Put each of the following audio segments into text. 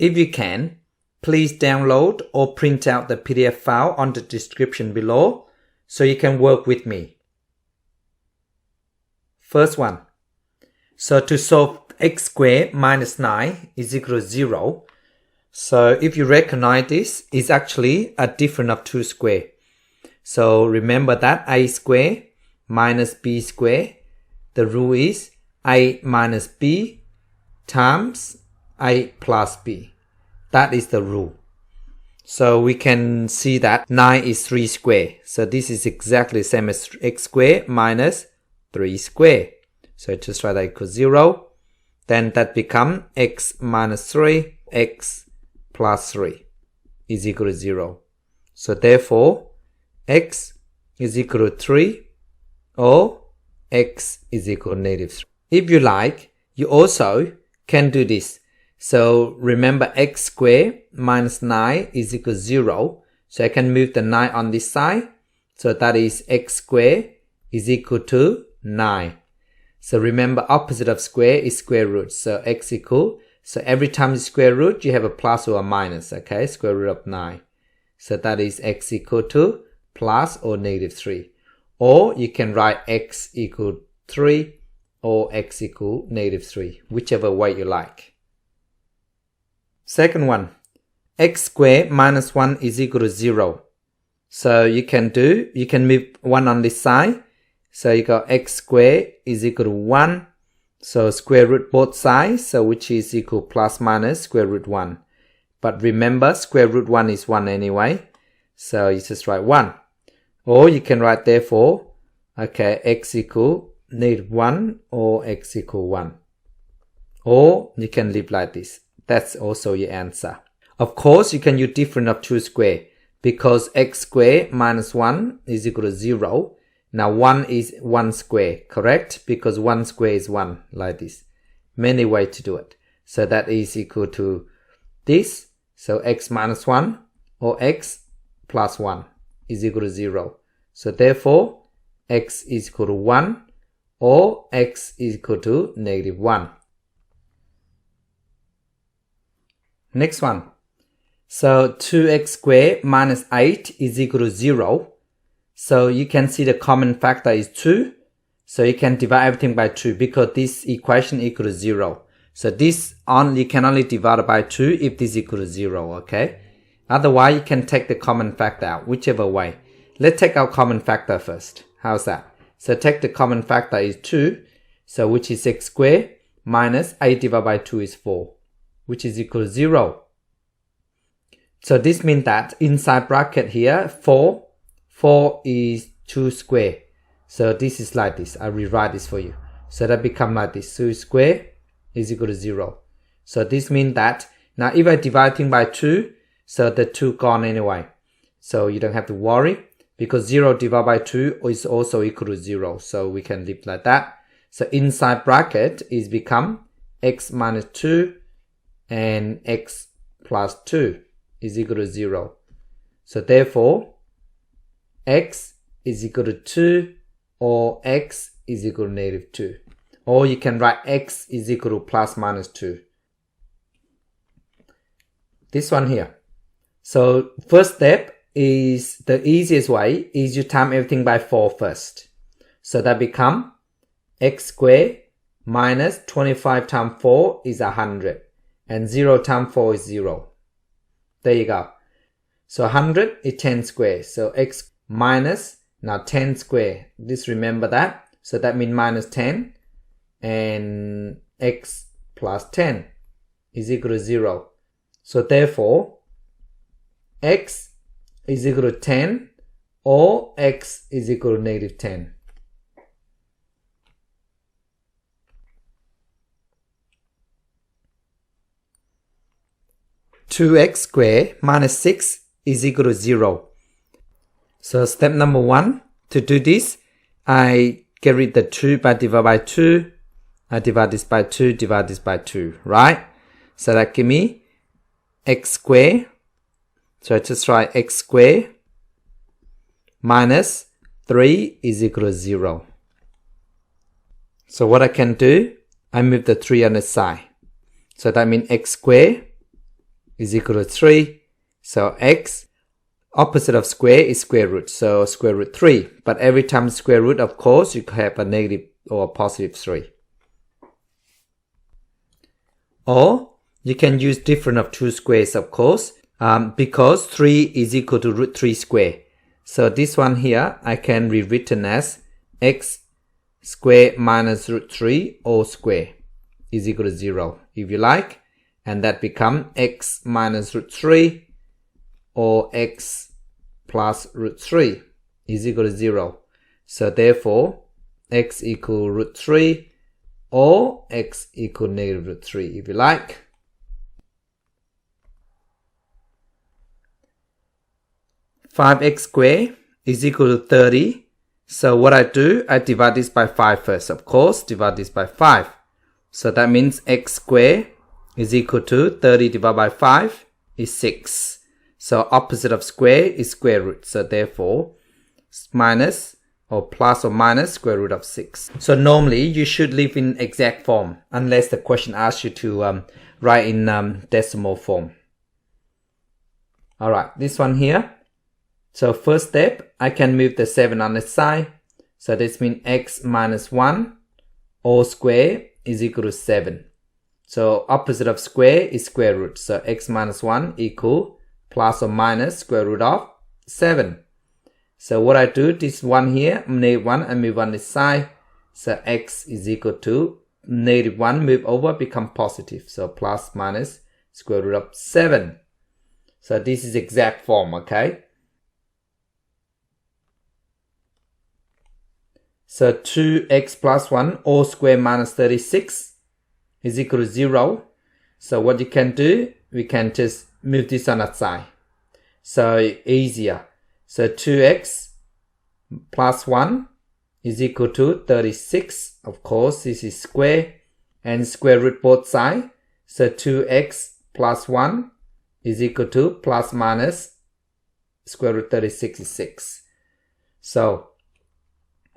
If you can, please download or print out the PDF file on the description below so you can work with me. First one. So to solve x squared minus 9 is equal to 0. So if you recognize this, it's actually a difference of 2 squared. So remember that a squared minus b squared, the rule is a minus b times a plus b. That is the rule. So we can see that 9 is 3 squared. So this is exactly the same as x squared minus 3 squared. So just write that equals 0. Then that becomes x minus 3, x plus 3 is equal to 0. So therefore, x is equal to 3 or x is equal to negative 3. If you like, you also can do this. So remember x squared minus 9 is equal to 0. So I can move the 9 on this side. So that is x squared is equal to 9. So remember opposite of square is square root. So x equal. So every time you square root, you have a plus or a minus. Okay, square root of 9. So that is x equal to plus or negative 3. Or you can write x equal 3 or x equal negative 3. Whichever way you like. Second one, x squared minus 1 is equal to 0. So you can move 1 on this side. So you got x squared is equal to 1. So square root both sides, so which is equal plus minus square root 1. But remember, square root 1 is 1 anyway. So you just write 1. Or you can write therefore, okay, x equal negative 1 or x equal 1. Or you can leave like this. That's also your answer. Of course, you can use difference of 2 squared because x squared minus 1 is equal to 0. Now 1 is 1 square, correct? Because 1 square is 1, like this. Many ways to do it. So that is equal to this. So x minus 1 or x plus 1 is equal to 0. So therefore, x is equal to 1 or x is equal to negative 1. Next one. So 2x squared minus 8 is equal to 0. So you can see the common factor is 2. So you can divide everything by 2 because this equation equal to 0. So this you can only divide by 2 if this equal to 0, okay? Otherwise, you can take the common factor out, whichever way. Let's take our common factor first. How's that? So take the common factor is 2. So which is x squared minus 8 divided by 2 is 4. Which is equal to 0. So this means that inside bracket here, 4 is 2 square. So this is like this. I rewrite this for you. So that become like this. 2 square is equal to 0. So this means that now if I divide things by 2, so the 2 gone anyway. So you don't have to worry because 0 divided by 2 is also equal to 0. So we can leave like that. So inside bracket is become x minus 2 and x plus 2 is equal to 0. So therefore, x is equal to 2 or x is equal to negative 2. Or you can write x is equal to plus minus 2. This one here. So first step is the easiest way is you times everything by 4 first. So that become x squared minus 25 times 4 is 100. And 0 times 4 is 0. There you go. So 100 is 10 square. So x minus, now 10 square. Just remember that. So that means minus 10. And x plus 10 is equal to 0. So therefore, x is equal to 10 or x is equal to negative 10. (2x squared minus 6 is equal to 0. So step number 1, to do this, I get rid of the 2 by divide by 2. I divide this by 2, divide this by 2, right? So that give me x squared. So I just write x squared minus 3 is equal to 0. So what I can do, I move the 3 on the side. So that means x squared is equal to 3. So x, opposite of square is square root, so square root 3. But every time square root, of course, you have a negative or a positive 3. Or you can use difference of two squares, of course, because 3 is equal to root 3 square. So this one here, I can rewritten as x square minus root 3 all square is equal to 0, if you like. And that become x minus root 3 or x plus root 3 is equal to 0. So therefore, x equal root 3 or x equal negative root 3, if you like. Five x squared is equal to 30. So what I do, I divide this by 5 first. Of course, divide this by 5. So that means x squared is equal to 30 divided by 5 is 6. So opposite of square is square root. So therefore, minus or plus or minus square root of 6. So normally you should leave in exact form unless the question asks you to write in decimal form. Alright, this one here. So first step, I can move the 7 on the side. So this means x minus 1 all square is equal to 7. So opposite of square is square root. So x minus 1 equal plus or minus square root of 7. So what I do, this 1 here, negative 1, I move on this side. So x is equal to negative 1, move over, become positive. So plus minus square root of 7. So this is exact form, okay? So 2x plus 1 all square minus 36 is equal to 0. So what you can do, we can just move this on that side. So easier. So 2x plus 1 is equal to 36. Of course, this is square and square root both sides. So 2x plus 1 is equal to plus minus square root 36 is 6. So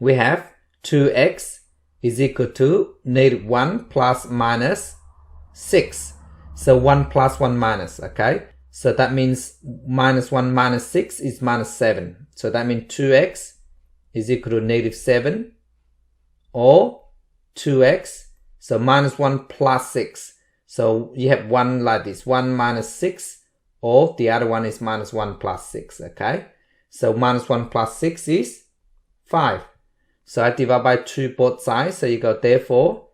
we have 2x is equal to negative 1 plus minus 6. So 1 plus 1 minus, okay? So that means minus 1 minus 6 is minus 7. So that means 2x is equal to negative 7 or 2x. So minus 1 plus 6. So you have 1 like this, 1 minus 6 or the other one is minus 1 plus 6, okay? So minus 1 plus 6 is 5. So I divide by 2 both sides. So you go therefore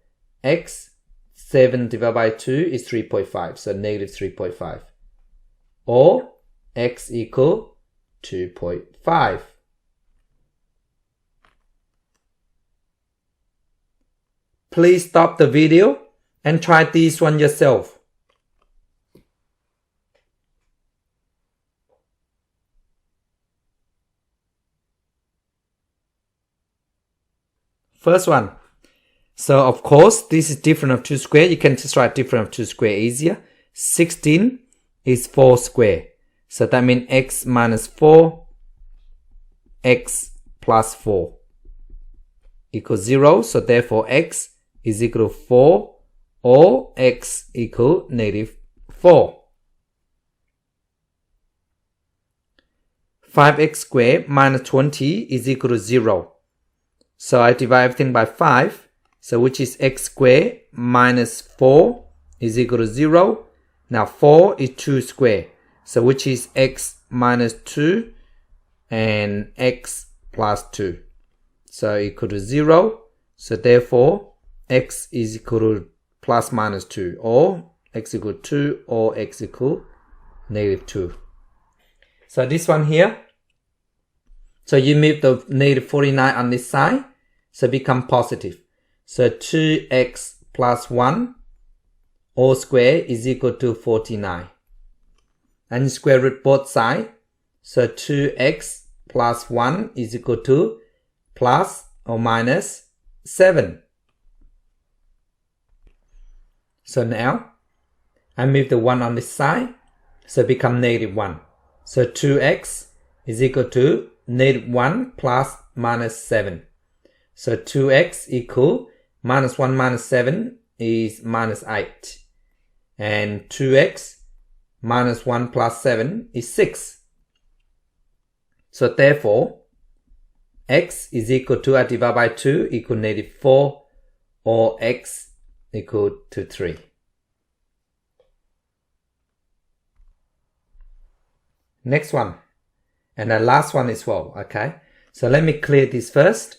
x 7 divided by 2 is 3.5. So negative 3.5. Or x equal 2.5. Please stop the video and try this one yourself. First one. So of course, this is difference of 2 square. You can just write difference of 2 square easier. 16 is 4 square. So that means x minus 4, x plus 4 equals 0. So therefore x is equal to 4 or x equal negative 4. 5x squared minus 20 is equal to 0. So I divide everything by 5. So which is x squared minus 4 is equal to 0. Now 4 is 2 squared. So which is x minus 2 and x plus 2. So equal to 0. So therefore x is equal to plus minus 2 or x equal 2 or x equal negative 2. So this one here. So you move the negative 49 on this side. So become positive. So 2x plus 1 all square is equal to 49. And square root both sides. So 2x plus 1 is equal to plus or minus 7. So now I move the 1 on this side. So become negative 1. So 2x is equal to negative 1 plus minus 7. So 2x equal minus 1 minus 7 is minus 8. And 2x minus 1 plus 7 is 6. So therefore, x is equal to, I divide by 2 equal negative 4, or x equal to 3. Next one, and the last one as well, okay? So let me clear this first.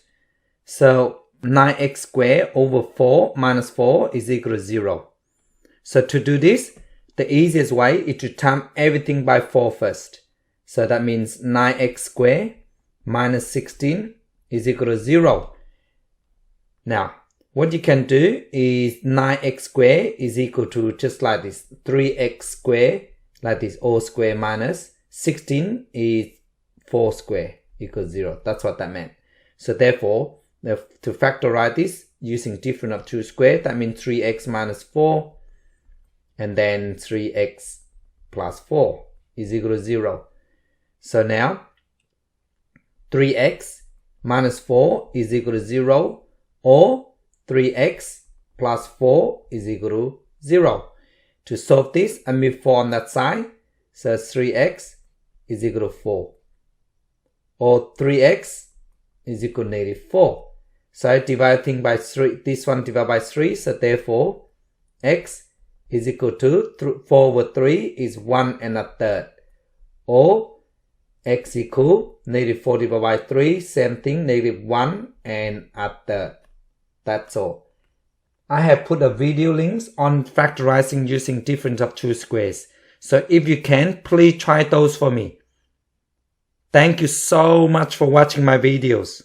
So 9x squared over 4 minus 4 is equal to 0. So to do this, the easiest way is to times everything by 4 first. So that means 9x squared minus 16 is equal to 0. Now, what you can do is 9x squared is equal to just like this, 3x squared, like this, all square minus 16 is 4 square equals 0. That's what that meant. So therefore, to factorize this using difference of 2 squared, that means 3x minus 4 and then 3x plus 4 is equal to 0. So now 3x minus 4 is equal to 0, or 3x plus 4 is equal to 0. To solve this, I move 4 on that side, so 3x is equal to 4, or 3x is equal to negative 4. So I divide thing by 3, this one divided by 3, so therefore x is equal to 4 over 3 is 1 and a third, or x equal negative 4 divided by 3, same thing, negative 1 and a third. That's all. I have put a video links on factorizing using difference of 2 squares. So if you can, please try those for me. Thank you so much for watching my videos.